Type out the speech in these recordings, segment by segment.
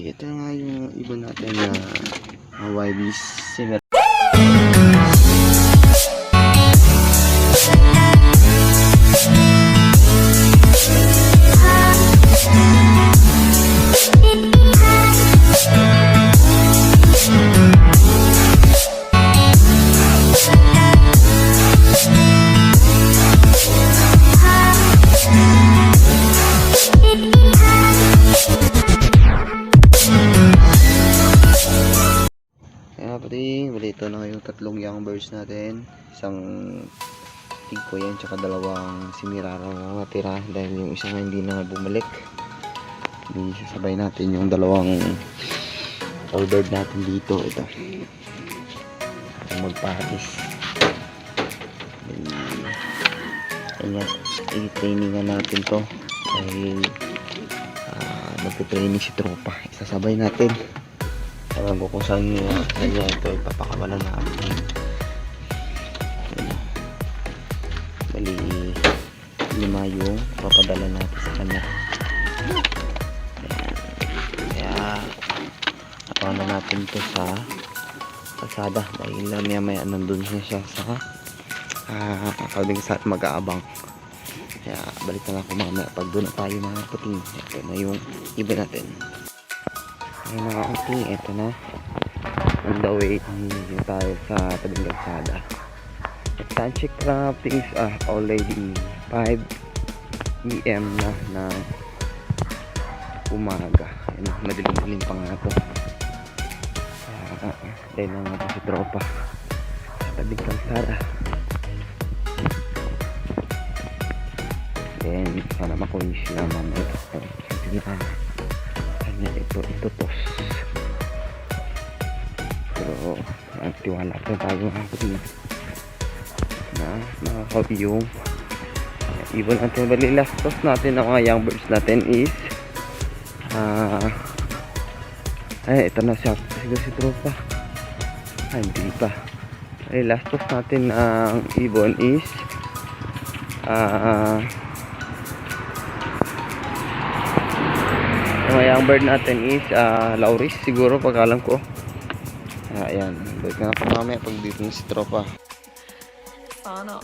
ito nga yung iba natin na YB singer. Bali, ito na yung tatlong young birds natin. Isang tigko yan, tsaka dalawang simirara na natira dahil yung isa nga hindi na bumalik. Hindi sasabay natin yung dalawang owl bird natin dito. Ito magpatis. Ayan, i-trainingan natin to dahil magpe-training si tropa. Isasabay natin. Alam ko kung saan niya ito ipapakawalan natin. Bali 5 yung papadala natin sa kanya. Ayan. Kaya napawa na natin ito sa kalsada dahil maya nandun siya sa kalbing sa mag-aabang. Kaya balik na lang ako mamaya pag doon na tayo mga puting. Ito na yung iba natin. Ayan mga puting, ito na on the way tayo sa tabing kalsada. At time check na things already 5 PM na ng umaga. Ayan, madilim-dilim pa nga ito. Dahil na nga si tropa sa tabing kalsada. Then sana makuha sila mamaya kanya ito tos. Pero tiwala pa tayo na makakauwi yung ibon natin. Bali last toss natin ng mga young birds natin is ito na siya siguro si tropa. Hindi pa. Bali last toss natin ng ibon is yung young bird natin is Lauris siguro pagkalam ko. Ayan, balik na ako mamaya pag dito si tropa. Sana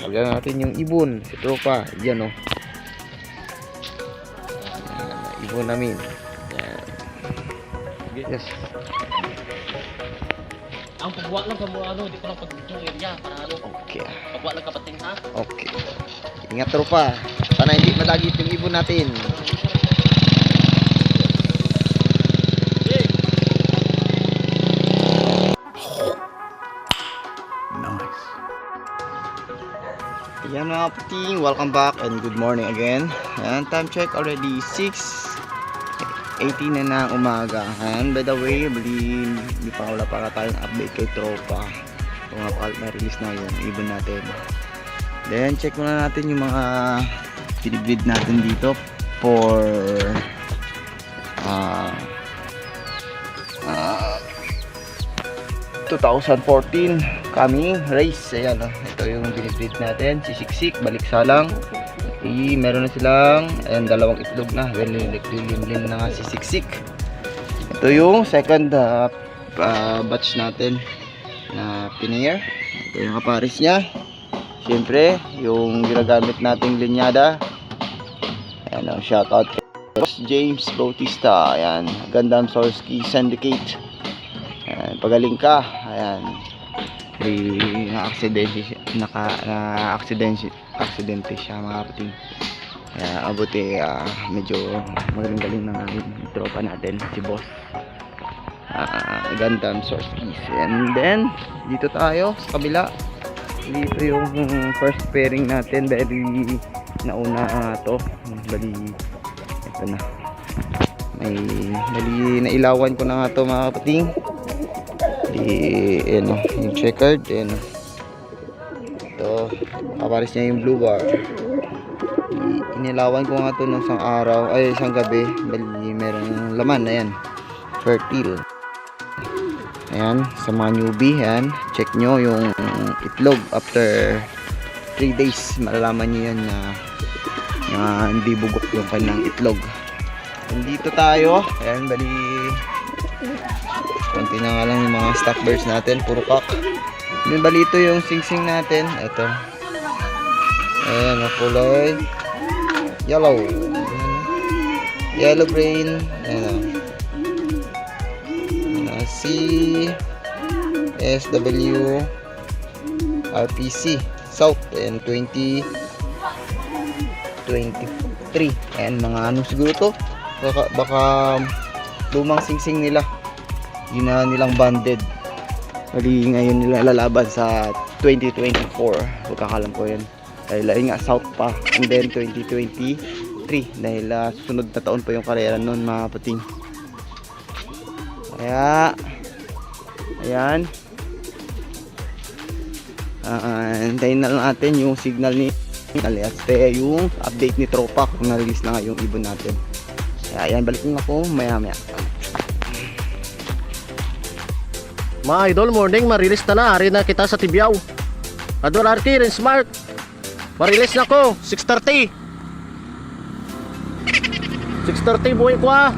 kagaya natin yung ibon si tropa. Yan ibon namin. Ayan. Yes. Ang pagbuwak lang kamo di ko lang pag-video area para Okay. Pagbuwak lang kapating ha. Okay. Ingat tropa. Sana hindi madagit yung ibon natin. Nice. Ayan mga puting, welcome back and good morning again. Ayan, time check already 6:18 na ng umaga. And by the way, hindi pa wala para tayong update kay tropa. Kung na-release na yung ibon natin. Then check muna natin yung mga pinibreed natin dito for 2014 coming race. Ayan ito yung pinibreed natin, si Siksik, baliksalang. Meron na silang dalawang itlog na. Well, limlim na nga si Siksik. Ito yung second batch natin na pinair. Ito yung kaparis nya. Siyempre, yung ginagamit nating linyada. Ayan, shout out kay James Bautista. Ayan, Gundam Sorsky Syndicate. Ayan, pagaling ka. Ayan, na-aksidente siya mga kapating. Kaya abuti medyo magaling-galing na tropa natin si boss. Gundam Sorsky. And then, dito tayo sa kabila. Dito yung first pairing natin, very nauna to. Bali ito na, bali nailawan ko na nga to mga kapating. Yung checkered ito, kaparis niya yung blue bar. Inilawan ko nga to ng isang gabi. Bali merong laman. Ayan, fertile. Ayan, sa mga newbie, ayan, check nyo yung itlog after 3 days. Malalaman nyo yan na hindi bugok yung kanilang itlog. Nandito tayo. Ayan, bali. Konti na nga lang yung mga stock birds natin. Puro kak. Then, bali ito yung sing-sing natin. Ito. Ayan, ang kulay. Yellow. Ayan. Yellow brain. Ayan. CSW RPC South and 2023. Ayan, mga ano siguro to, baka lumang singsing nila, yun na nilang banded. Bali ngayon nila lalaban sa 2024, pagkakalam ko yun, dahil ayun nga South pa, and then 2023 dahil sunod na taon pa yung karera nun mga pating. Kaya ayan, antayin na lang natin yung signal ni at yung update ni tropa kung na-release na nga yung ibon natin. Kaya ayan, balikin ako maya maya. Mga idol, morning, marilis na ari na kita sa Tibiao. Adol Arki, rin smart. Marilis na ko, 6:30. 6:30 buhay ko ah.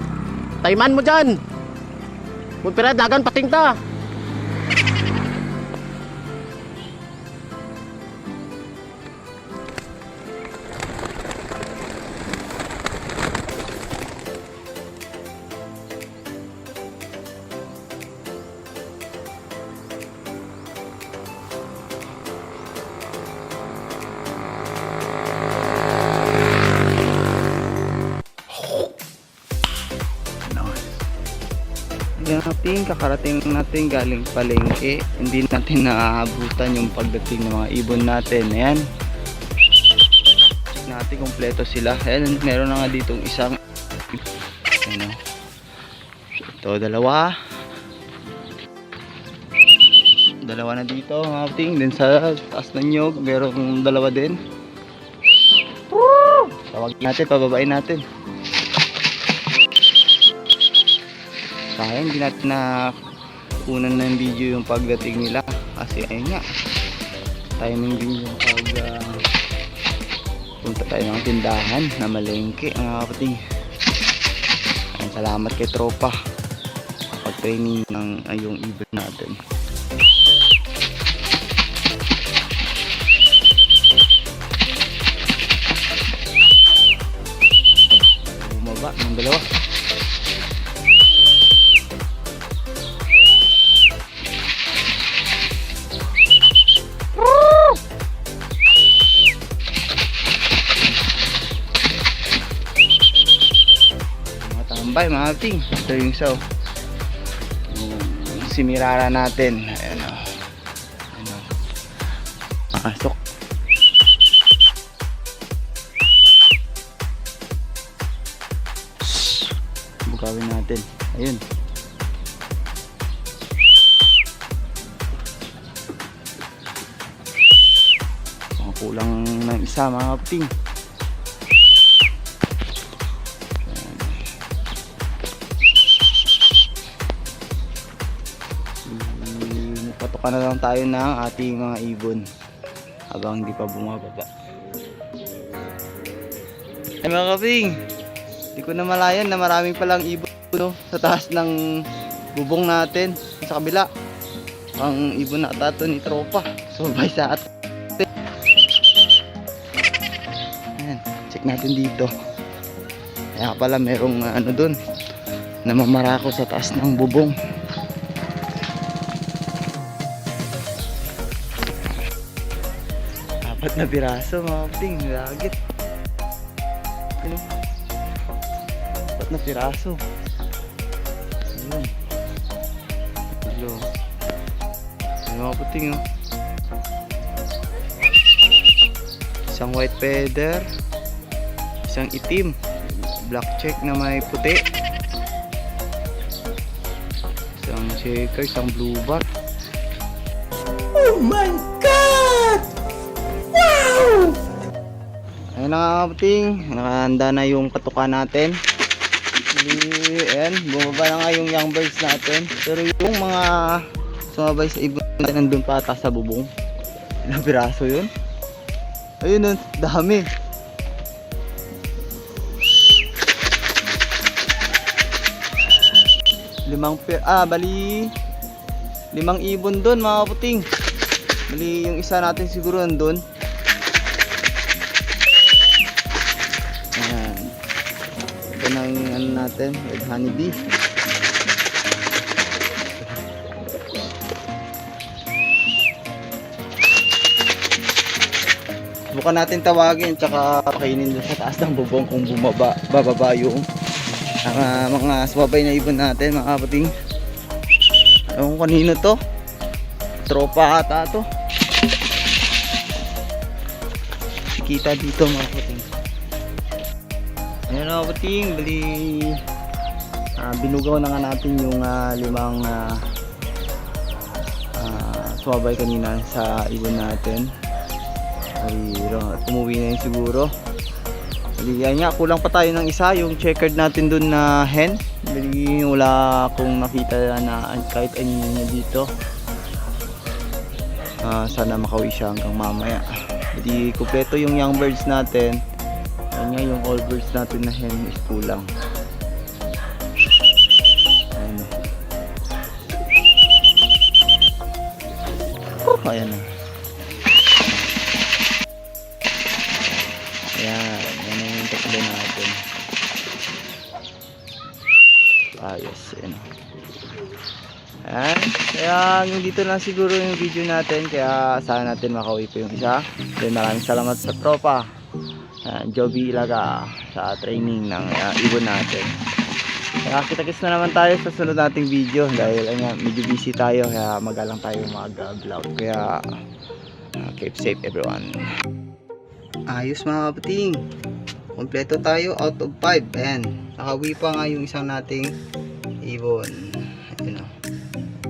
Taiman mo dyan. Kung pira dagan pating ta. Natin, kakarating natin galing palengke, hindi natin naabutan yung pagdating ng mga ibon natin. Ayan, check natin kompleto sila. Ayan, meron na nga ditong isang, ano, ito dalawa na dito mga kapatid. Then sa taas ng nyog merong dalawa din. Tawagin natin, pababain natin. Sayang hindi natin na kunan ng video yung pagdating nila kasi ayun nga, timing din yung pag punta tayo ng tindahan na malengke mga kapatid. Ayun, salamat kay tropa pag training ng yung ibon natin. Bumaba ng dalawa. Tambay mga ting, ito yung isaw, yung simirara natin. Ayan o, makasok. Bukawin natin, ayun. Kulang ng isa mga ting. Patukan na lang tayo ng ating mga ibon habang hindi pa bumababa. Ay mga kaping, hindi ko na malayan na maraming palang ibon, no, sa taas ng bubong natin sa kabila. Ang ibon na tato ni tropa, sumabay sa atin. Ayan, check natin dito. Kaya pala merong ano dun, namamarako sa taas ng bubong. Apat na piraso mga kaping, lagit. Ano? Apat na piraso. Ayun. Hello. Ayun mga kaping, oh. Isang white feather, isang itim, black check na may puti, isang shaker, isang blue bar. Oh my God! Wow! Ayun na nga kapatid, nakahanda na yung patuka natin. Ayan, bumaba na nga yung young birds natin. Pero yung mga sumabay sa ibon natin nandun pa ata sa bubong. Ilang piraso yun? Ayun, dami. Bali 5 ibon doon mga kaputing. Bali yung isa natin siguro nandun. Ayan. Ito na yung ano natin, red honeybee. Bukan natin tawagin tsaka pakainin doon sa taas ng bubong kung bababa yung mga sumabay na ibon natin mga kaputing. Ewan ko kanino to, tropa ata to. Kita dito mga kaputing. Ayan mga kaputing, bali binugaw na nga natin yung 5 sumabay kanina sa ibon natin. Umuwi na yun siguro. Bali, yan nga, kulang pa tayo ng isa, yung checkered natin dun na hen. Bali, wala akong nakita na kahit anino niya dito. Sana makauwi siya hanggang mamaya. Bali, kumpleto yung young birds natin. Yan nga, yung all birds natin na hen is kulang. Ayan. Ayan na. Ayan, yan yung tatlo natin. Ayos, ayan. Ayan, kaya yung dito lang siguro yung video natin. Kaya sana natin makauwi po yung isa. Then maraming salamat sa tropa Joby Ilaga sa training ng ibon natin. Kaya kita-kits na naman tayo sa sunod nating video. Dahil medyo busy tayo, kaya magalang tayo mag-vlog. Kaya keep safe everyone. Ayos mga kaputing, kompleto tayo out of 5. Ayan, nakawi pa nga yung isang nating ibon. Ayan o.